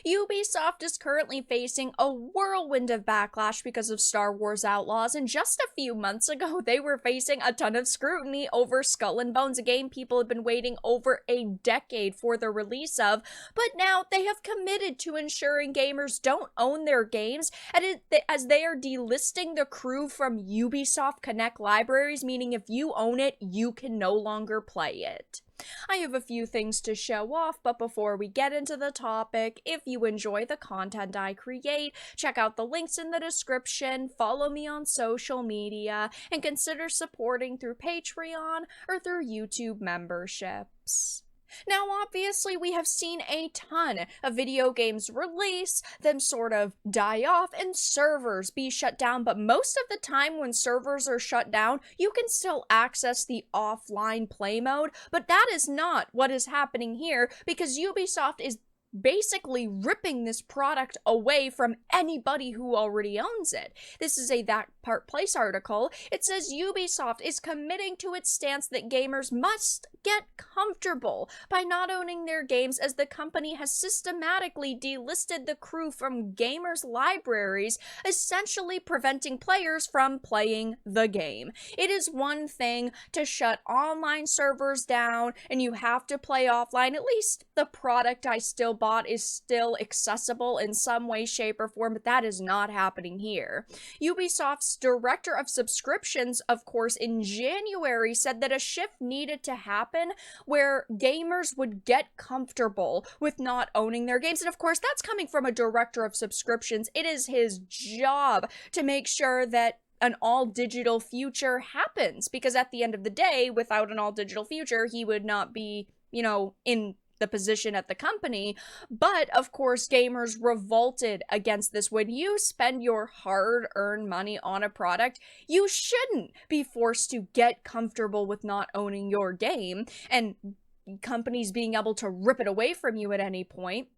Ubisoft is currently facing a whirlwind of backlash because of Star Wars Outlaws, and just a few months ago, they were facing a ton of scrutiny over Skull and Bones, a game people have been waiting over a decade for the release of, but now they have committed to ensuring gamers don't own their games, as they are delisting the crew from Ubisoft Connect libraries, meaning if you own it, you can no longer play it. I have a few things to show off, but before we get into the topic, if you enjoy the content I create, check out the links in the description, follow me on social media, and consider supporting through Patreon or through YouTube memberships. Now, obviously, we have seen a ton of video games release, them sort of die off, and servers be shut down, but most of the time when servers are shut down, you can still access the offline play mode, but that is not what is happening here, because Ubisoft is basically ripping this product away from anybody who already owns it. This is a That Part Place article. It says Ubisoft is committing to its stance that gamers must get comfortable by not owning their games, as the company has systematically delisted the crew from gamers' libraries, essentially preventing players from playing the game. It is one thing to shut online servers down and you have to play offline. At least the product I still bought is still accessible in some way, shape, or form, but that is not happening here. Ubisoft's director of subscriptions, of course, in January said that a shift needed to happen where gamers would get comfortable with not owning their games. And of course, that's coming from a director of subscriptions. It is his job to make sure that an all-digital future happens, because at the end of the day, without an all-digital future, he would not be, in the position at the company. But of course, gamers revolted against this. When you spend your hard-earned money on a product, you shouldn't be forced to get comfortable with not owning your game and companies being able to rip it away from you at any point.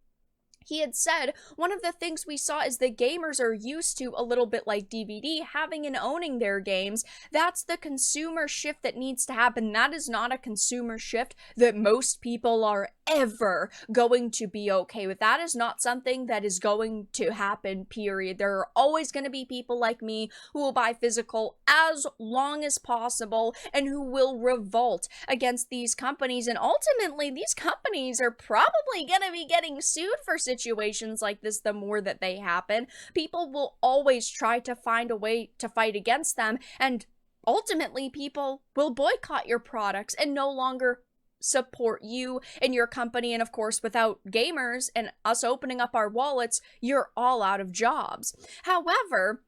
He had said, one of the things we saw is that gamers are used to, a little bit like DVD, having and owning their games. That's the consumer shift that needs to happen. That is not a consumer shift that most people are ever going to be okay with. That is not something that is going to happen, period. There are always going to be people like me who will buy physical as long as possible and who will revolt against these companies. And ultimately, these companies are probably going to be getting sued for situations like this the more that they happen. People will always try to find a way to fight against them, and ultimately people will boycott your products and no longer support you and your company. And of course, without gamers and us opening up our wallets, you're all out of jobs. However,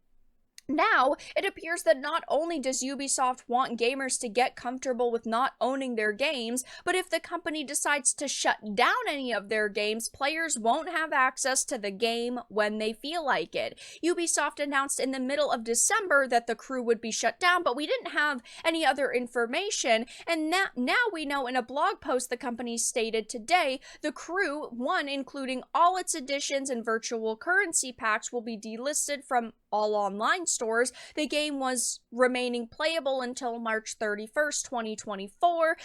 now, it appears that not only does Ubisoft want gamers to get comfortable with not owning their games, but if the company decides to shut down any of their games, players won't have access to the game when they feel like it. Ubisoft announced in the middle of December that the crew would be shut down, but we didn't have any other information, and now we know in a blog post the company stated today, the crew, including all its editions and virtual currency packs, will be delisted from all online stores. The game was remaining playable until March 31st, 2024,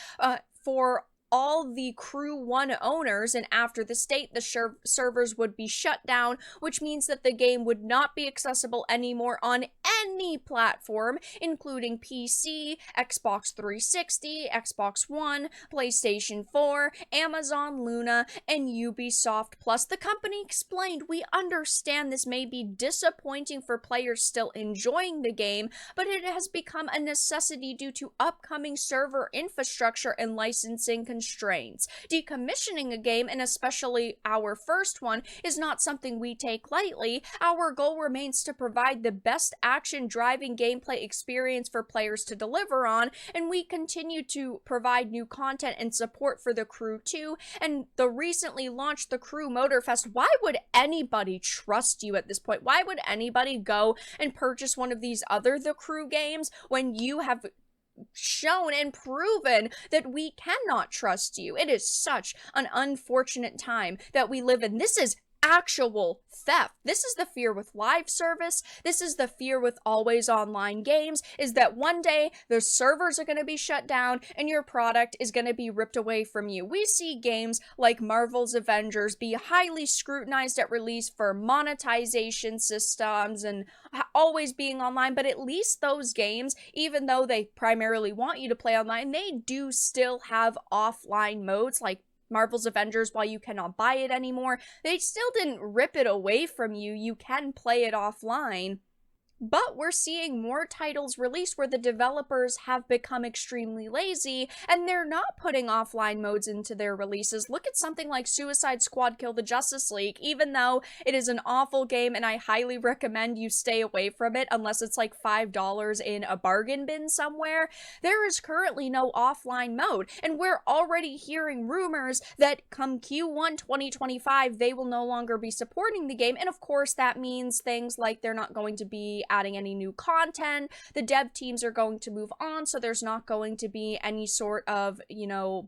for all the Crew 1 owners, and after the state, the servers would be shut down, which means that the game would not be accessible anymore on any platform, including PC, Xbox 360, Xbox One, PlayStation 4, Amazon Luna, and Ubisoft Plus. The company explained, "We understand this may be disappointing for players still enjoying the game, but it has become a necessity due to upcoming server infrastructure and licensing constraints. Decommissioning a game, and especially our first one, is not something we take lightly. Our goal remains to provide the best action-driving gameplay experience for players to deliver on, and we continue to provide new content and support for The Crew 2 and the recently launched The Crew Motorfest." Why would anybody trust you at this point? Why would anybody go and purchase one of these other The Crew games when you have shown and proven that we cannot trust you? It is such an unfortunate time that we live in. This is actual theft. This is the fear with live service. This is the fear with always online games, is that one day the servers are going to be shut down and your product is going to be ripped away from you. We see games like Marvel's Avengers be highly scrutinized at release for monetization systems and always being online, but at least those games, even though they primarily want you to play online, they do still have offline modes like Marvel's Avengers. While you cannot buy it anymore, they still didn't rip it away from you. You can play it offline. But we're seeing more titles released where the developers have become extremely lazy and they're not putting offline modes into their releases. Look at something like Suicide Squad Kill the Justice League. Even though it is an awful game and I highly recommend you stay away from it unless it's like $5 in a bargain bin somewhere, there is currently no offline mode. And we're already hearing rumors that come Q1 2025, they will no longer be supporting the game. And of course, that means things like they're not going to be adding any new content. The dev teams are going to move on, so there's not going to be any sort of,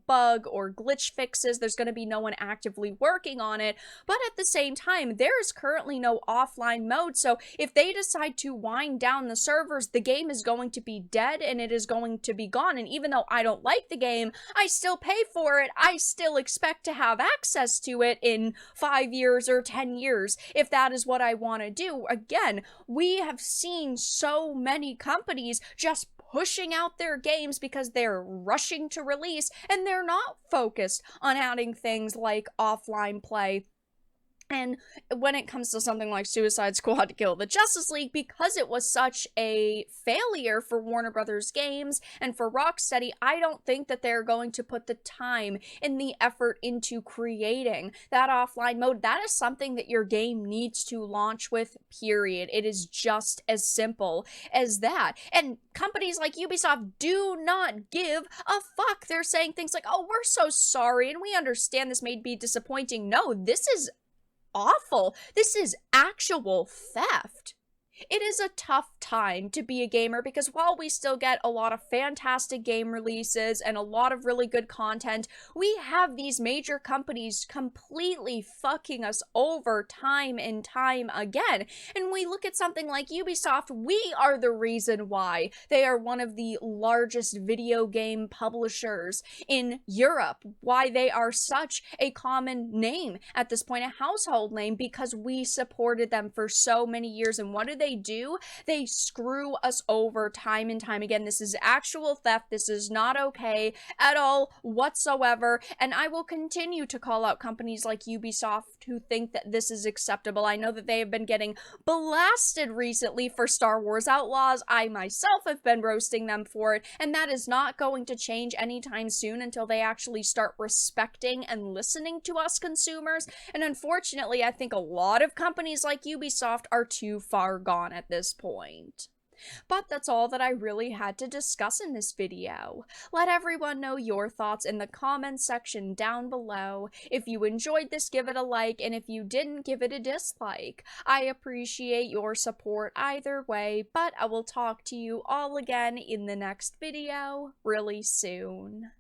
bug or glitch fixes. There's going to be no one actively working on it. But at the same time, there is currently no offline mode. So if they decide to wind down the servers, the game is going to be dead and it is going to be gone. And even though I don't like the game, I still pay for it. I still expect to have access to it in 5 years or 10 years if that is what I want to do. Again, we have seen so many companies just pushing out their games because they're rushing to release and they're not focused on adding things like offline play. And when it comes to something like Suicide Squad Kill the Justice League, because it was such a failure for Warner Brothers Games and for Rocksteady, I don't think that they're going to put the time and the effort into creating that offline mode. That is something that your game needs to launch with, period. It is just as simple as that. And companies like Ubisoft do not give a fuck. They're saying things like, oh, we're so sorry and we understand this may be disappointing. No, this is awful. This is actual theft. It is a tough time to be a gamer because while we still get a lot of fantastic game releases and a lot of really good content, we have these major companies completely fucking us over time and time again. And we look at something like Ubisoft, we are the reason why they are one of the largest video game publishers in Europe, why they are such a common name at this point, a household name, because we supported them for so many years. And what do? They screw us over time and time again. This is actual theft. This is not okay at all whatsoever. And I will continue to call out companies like Ubisoft who think that this is acceptable. I know that they have been getting blasted recently for Star Wars Outlaws. I myself have been roasting them for it, and that is not going to change anytime soon until they actually start respecting and listening to us consumers. And unfortunately, I think a lot of companies like Ubisoft are too far gone at this point. But that's all that I really had to discuss in this video. Let everyone know your thoughts in the comments section down below. If you enjoyed this, give it a like, and if you didn't, give it a dislike. I appreciate your support either way, but I will talk to you all again in the next video really soon.